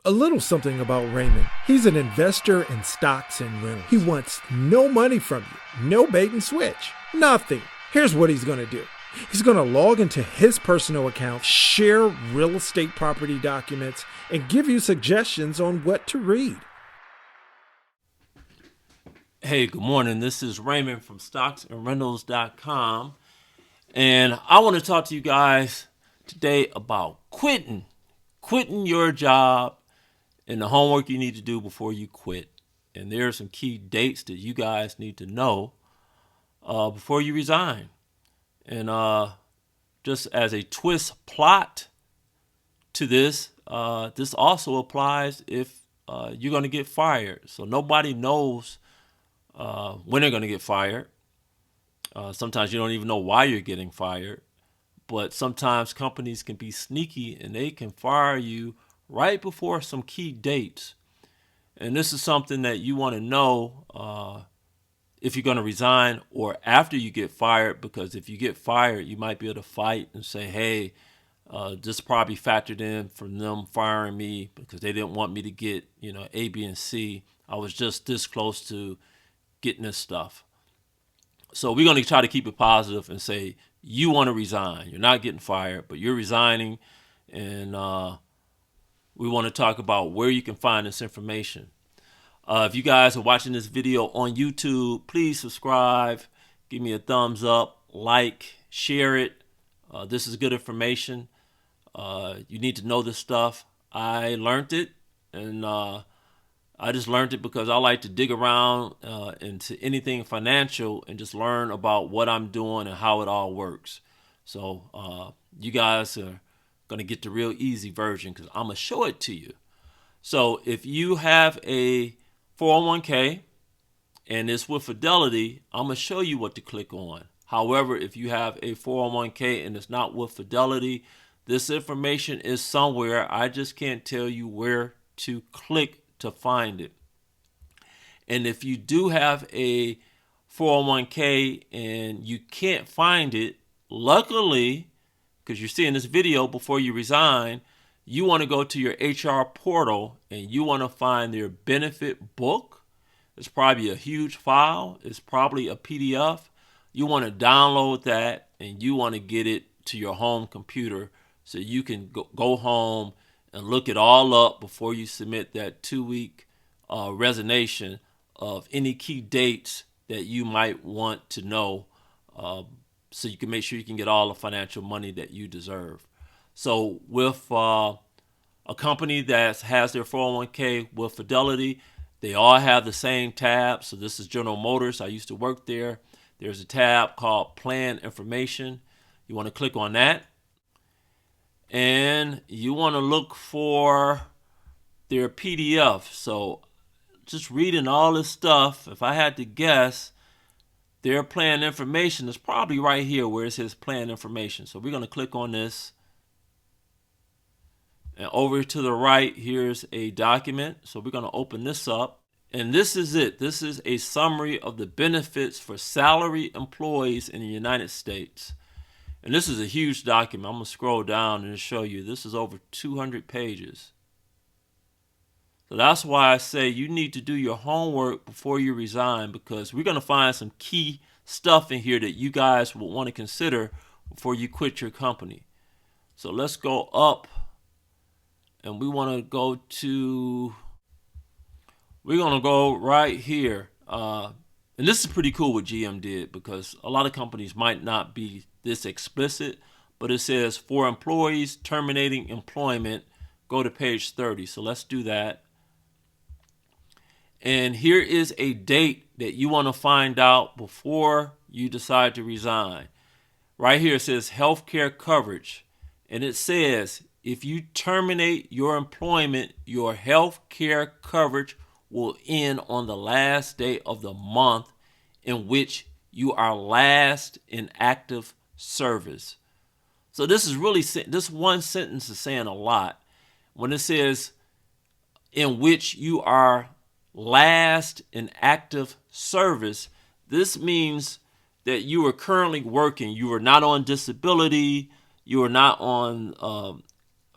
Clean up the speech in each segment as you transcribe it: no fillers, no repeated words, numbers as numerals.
A little something about Raymond. He's an investor in stocks and rentals. He wants no money from you, no bait and switch, nothing. Here's what he's going to do. He's going to log into his personal account, share real estate property documents, and give you suggestions on what to read. Hey, good morning. This is Raymond from stocksandrentals.com. And I want to talk to you guys today about quitting your job and the homework you need to do before you quit. And there are some key dates that you guys need to know before you resign. And just as a twist plot to this, this also applies if you're going to get fired. So nobody knows when they're going to get fired. Sometimes you don't even know why you're getting fired. But sometimes companies can be sneaky and they can fire you right before some key dates. And this is something that you want to know if you're going to resign or after you get fired, because if you get fired, you might be able to fight and say, hey, this probably factored in from them firing me because they didn't want me to get, A, B, and C. I was just this close to getting this stuff. So we're going to try to keep it positive and say, you want to resign. You're not getting fired, but you're resigning. And we want to talk about where you can find this information. If you guys are watching this video on YouTube, please subscribe, give me a thumbs up, like, share it. This is good information. You need to know this stuff. I learned it, and I just learned it because I like to dig around into anything financial and just learn about what I'm doing and how it all works. So you guys are going to get the real easy version because I'm going to show it to you. So if you have a 401k and it's with Fidelity, I'm going to show you what to click on. However, if you have a 401k and it's not with Fidelity, this information is somewhere. I just can't tell you where to click to find it. And if you do have a 401k and you can't find it, luckily, because you're seeing this video before you resign, you want to go to your HR portal and you want to find their benefit book. It's probably a huge file. It's probably a PDF. You want to download that and you want to get it to your home computer so you can go home and look it all up before you submit that 2-week resignation of any key dates that you might want to know, so you can make sure you can get all the financial money that you deserve. So with a company that has their 401k with Fidelity, they all have the same tab. So this is General Motors. I used to work there. There's a tab called Plan Information. You want to click on that. And you want to look for their PDF. So just reading all this stuff, if I had to guess, their plan information is probably right here where it says plan information. So we're going to click on this. And over to the right, here's a document. So we're going to open this up. And this is it. This is a summary of the benefits for salary employees in the United States. And this is a huge document. I'm going to scroll down and show you. This is over 200 pages. So that's why I say you need to do your homework before you resign, because we're going to find some key stuff in here that you guys will want to consider before you quit your company. So let's go up and we're going to go right here. And this is pretty cool what GM did, because a lot of companies might not be this explicit, but it says for employees terminating employment, go to page 30. So let's do that. And here is a date that you want to find out before you decide to resign. Right here it says healthcare coverage. And it says if you terminate your employment, your healthcare coverage will end on the last day of the month in which you are last in active service. So this is really, this one sentence is saying a lot. When it says in which you are last in active service, this means that you are currently working. You are not on disability. You are not on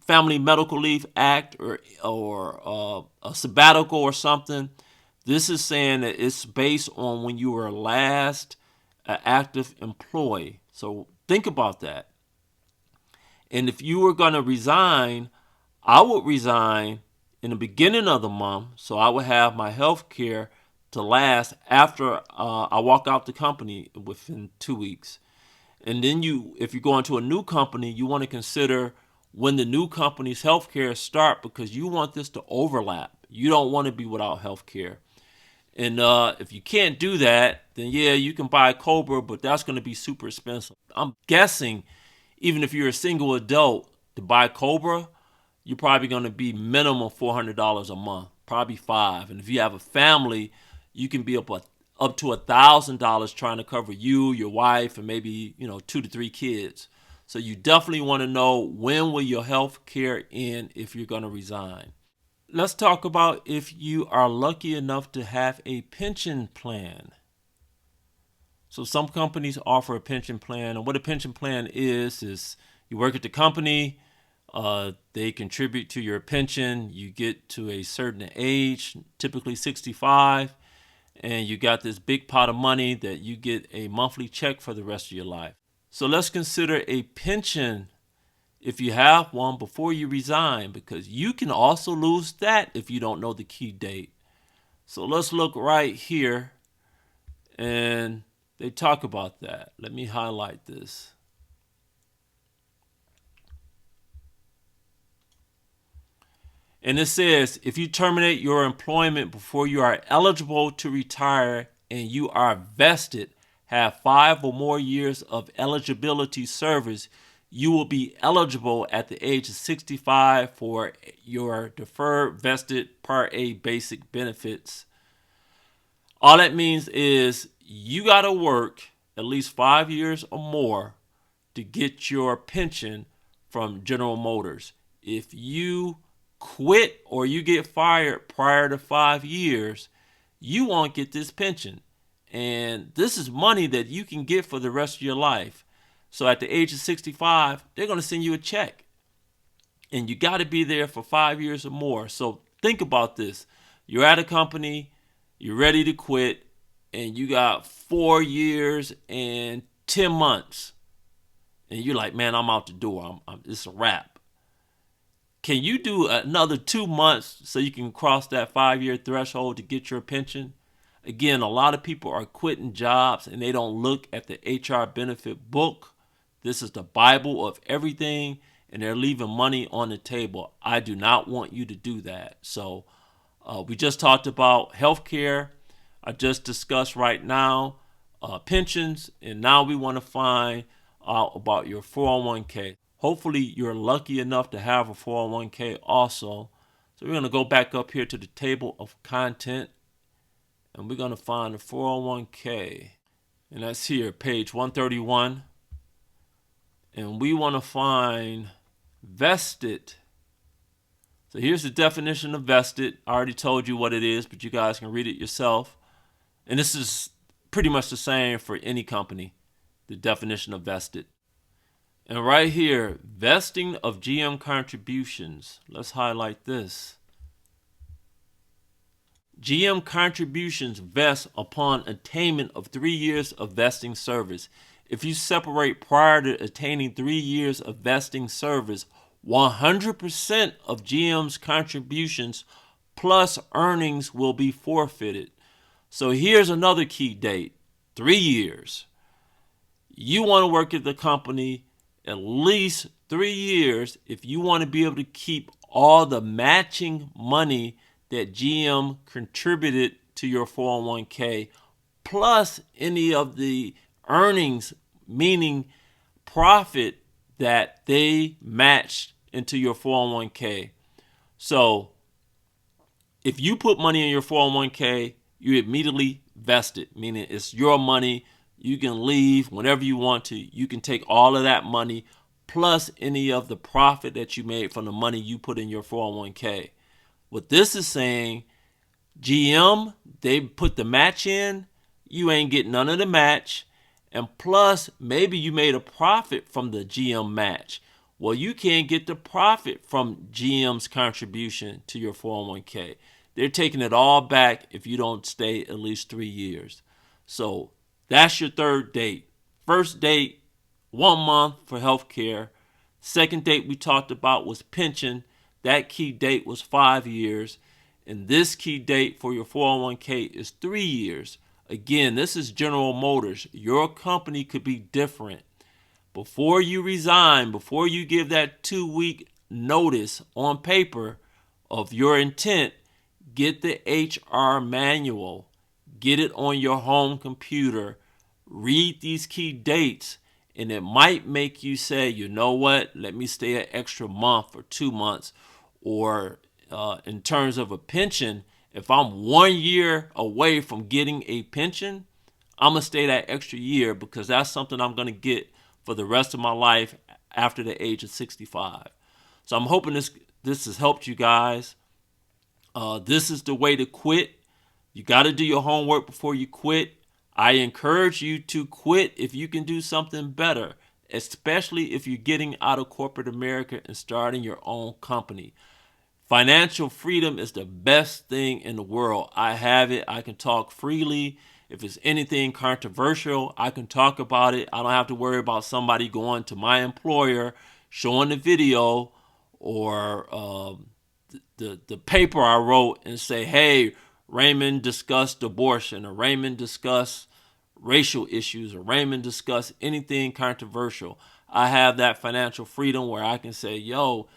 Family Medical Leave Act or a sabbatical or something. This is saying that it's based on when you were last an active employee. So think about that. And if you were going to resign, I would resign in the beginning of the month, so I would have my health care to last after I walk out the company within 2 weeks. And then if you go into a new company, you want to consider when the new company's health care start, because you want this to overlap. You don't want to be without health care. And if you can't do that, then yeah, you can buy Cobra, but that's going to be super expensive. I'm guessing even if you're a single adult, to buy Cobra, you're probably going to be minimum $400 a month, probably $500. And if you have a family, you can be up to $1,000 trying to cover you, your wife, and maybe 2 to 3 kids. So you definitely want to know when will your health care end if you're going to resign. Let's talk about if you are lucky enough to have a pension plan. So some companies offer a pension plan, and what a pension plan is you work at the company, they contribute to your pension, you get to a certain age, typically 65, and you got this big pot of money that you get a monthly check for the rest of your life. So let's consider a pension if you have one before you resign, because you can also lose that if you don't know the key date. So let's look right here, and they talk about that. Let me highlight this. And it says, if you terminate your employment before you are eligible to retire and you are vested, have 5 or more years of eligibility service, you will be eligible at the age of 65 for your deferred vested Part A basic benefits. All that means is you got to work at least 5 years or more to get your pension from General Motors. If you quit or you get fired prior to 5 years, you won't get this pension. And this is money that you can get for the rest of your life. So at the age of 65, they're going to send you a check. And you got to be there for 5 years or more. So think about this. You're at a company, you're ready to quit, and you got 4 years and 10 months. And you're like, man, I'm out the door. It's a wrap. Can you do another 2 months so you can cross that 5-year threshold to get your pension? Again, a lot of people are quitting jobs and they don't look at the HR benefit book. This is the Bible of everything, and they're leaving money on the table. I do not want you to do that. So we just talked about healthcare. I just discussed right now pensions, and now we want to find out about your 401k. Hopefully you're lucky enough to have a 401k also. So we're going to go back up here to the table of content, and we're going to find the 401k. And that's here, page 131. And we want to find vested. So here's the definition of vested. I already told you what it is, but you guys can read it yourself. And this is pretty much the same for any company, the definition of vested. And right here, vesting of GM contributions. Let's highlight this. GM contributions vest upon attainment of 3 years of vesting service. If you separate prior to attaining 3 years of vesting service, 100% of GM's contributions plus earnings will be forfeited. So here's another key date, 3 years. You want to work at the company at least 3 years if you want to be able to keep all the matching money that GM contributed to your 401k, plus any of the earnings, meaning profit that they matched into your 401k. So if you put money in your 401k, you immediately vest it, meaning it's your money. You can leave whenever you want to. You can take all of that money plus any of the profit that you made from the money you put in your 401k. What this is saying, GM, they put the match in, you ain't getting none of the match, and plus maybe you made a profit from the GM match. Well, you can't get the profit from GM's contribution to your 401k. They're taking it all back if you don't stay at least 3 years. So that's your third date. First date, 1 month for health care. Second date we talked about was pension. That key date was 5 years. And this key date for your 401k is 3 years. Again, this is General Motors. Your company could be different. Before you resign, before you give that 2-week notice on paper of your intent, get the HR manual. Get it on your home computer. Read these key dates, and it might make you say, you know what, let me stay an extra month or 2 months. Or in terms of a pension, if I'm 1 year away from getting a pension, I'm going to stay that extra year because that's something I'm going to get for the rest of my life after the age of 65. So I'm hoping this has helped you guys. This is the way to quit. You got to do your homework before you quit. I encourage you to quit if you can do something better, especially if you're getting out of corporate America and starting your own company. Financial freedom is the best thing in the world. I have it. I can talk freely. If it's anything controversial, I can talk about it. I don't have to worry about somebody going to my employer, showing the video or the paper I wrote and say, hey, Raymond discussed abortion, or Raymond discussed racial issues, or Raymond discussed anything controversial. I have that financial freedom where I can say, yo,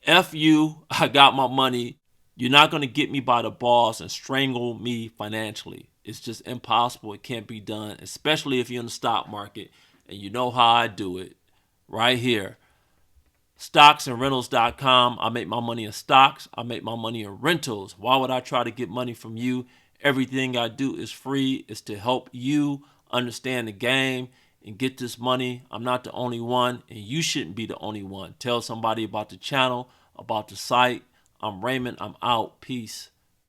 F you, I got my money. You're not going to get me by the balls and strangle me financially. It's just impossible. It can't be done, especially if you're in the stock market. And you know how I do it right here. StocksandRentals.com. I make my money in stocks. I make my money in rentals. Why would I try to get money from you? Everything I do is free. It's to help you understand the game and get this money. I'm not the only one, and you shouldn't be the only one. Tell somebody about the channel, about the site. I'm Raymond. I'm out. Peace.